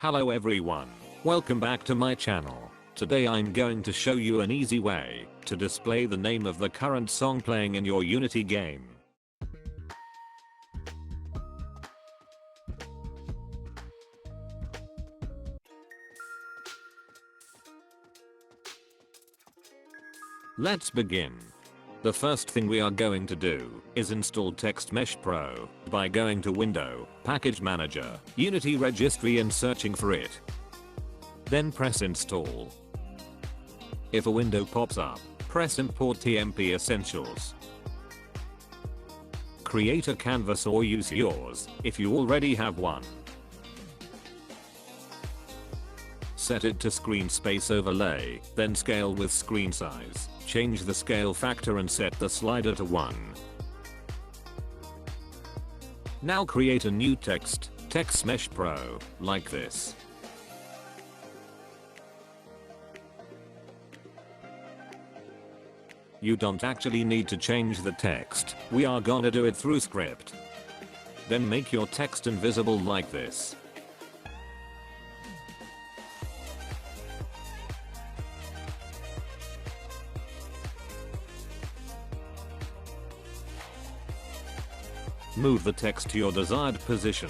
Hello everyone, welcome back to my channel. Today I'm going to show you an easy way to display the name of the current song playing in your Unity game. Let's begin. The first thing we are going to do is install Text Mesh Pro by going to Window, Package Manager, Unity Registry and searching for it. Then press Install. If a window pops up, press Import TMP Essentials. Create a canvas or use yours if you already have one. Set it to Screen Space Overlay, then scale with screen size. Change the scale factor and set the slider to 1. Now create a new Text Mesh Pro, like this. You don't actually need to change the text, we are gonna do it through script. Then make your text invisible like this. Move the text to your desired position.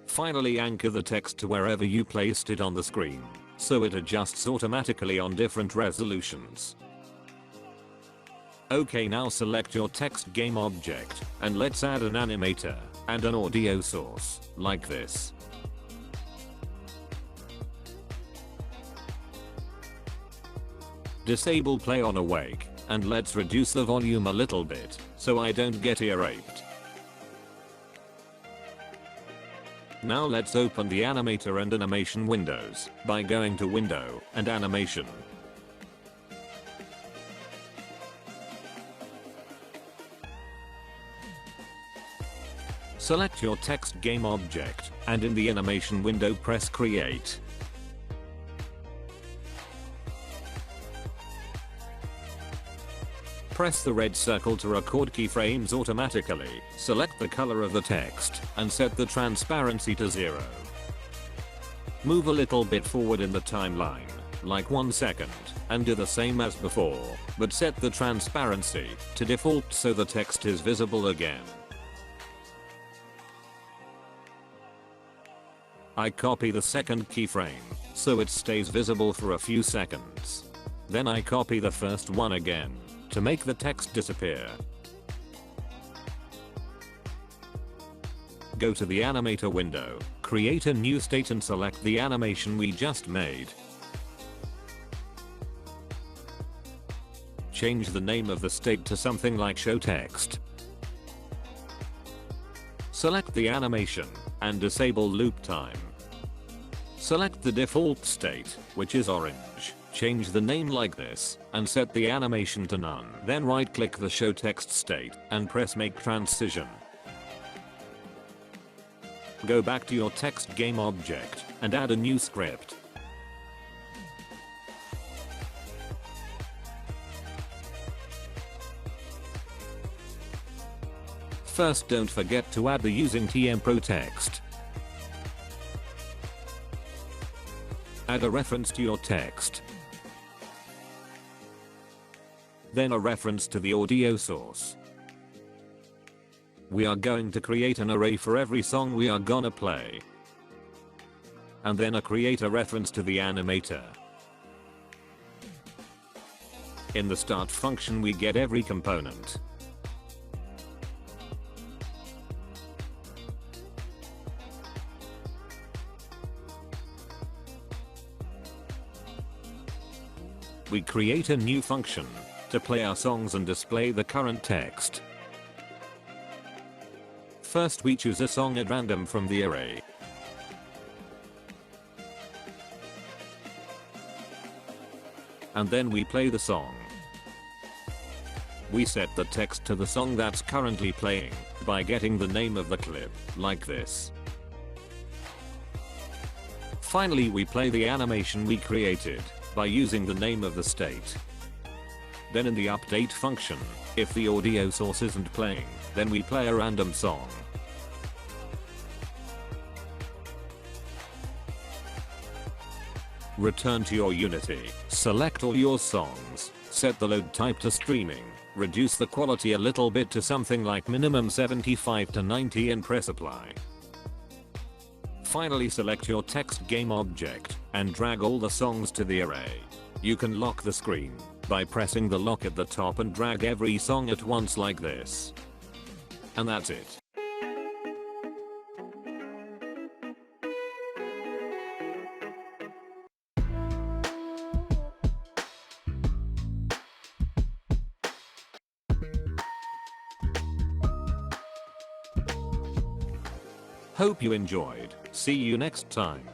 Finally anchor the text to wherever you placed it on the screen, so it adjusts automatically on different resolutions. Okay, now select your text game object, and let's add an animator and an audio source, like this. Disable play on awake, and let's reduce the volume a little bit, so I don't get ear raped. Now let's open the animator and animation windows by going to Window and Animation. Select your text game object, and in the animation window press Create. Press the red circle to record keyframes automatically, select the color of the text, and set the transparency to 0. Move a little bit forward in the timeline, like 1 second, and do the same as before, but set the transparency to default so the text is visible again. I copy the second keyframe, so it stays visible for a few seconds. Then I copy the first one again, to make the text disappear. Go to the animator window, create a new state and select the animation we just made. Change the name of the state to something like show text. Select the animation and disable loop time. Select the default state, which is orange. Change the name like this, and set the animation to none. Then right click the show text state, and press make transition. Go back to your text game object, and add a new script. First, don't forget to add the using TM Pro text. Add a reference to your text. Then a reference to the audio source. We are going to create an array for every song we are gonna play. And then create a reference to the animator. In the start function we get every component. We create a new function to play our songs and display the current text. First we choose a song at random from the array. And then we play the song. We set the text to the song that's currently playing by getting the name of the clip, like this. Finally we play the animation we created by using the name of the state. Then in the update function, if the audio source isn't playing, then we play a random song. Return to your Unity, select all your songs, set the load type to streaming, reduce the quality a little bit to something like minimum 75 to 90 and press apply. Finally select your text game object and drag all the songs to the array. You can lock the screen by pressing the lock at the top and drag every song at once like this. And that's it. Hope you enjoyed. See you next time.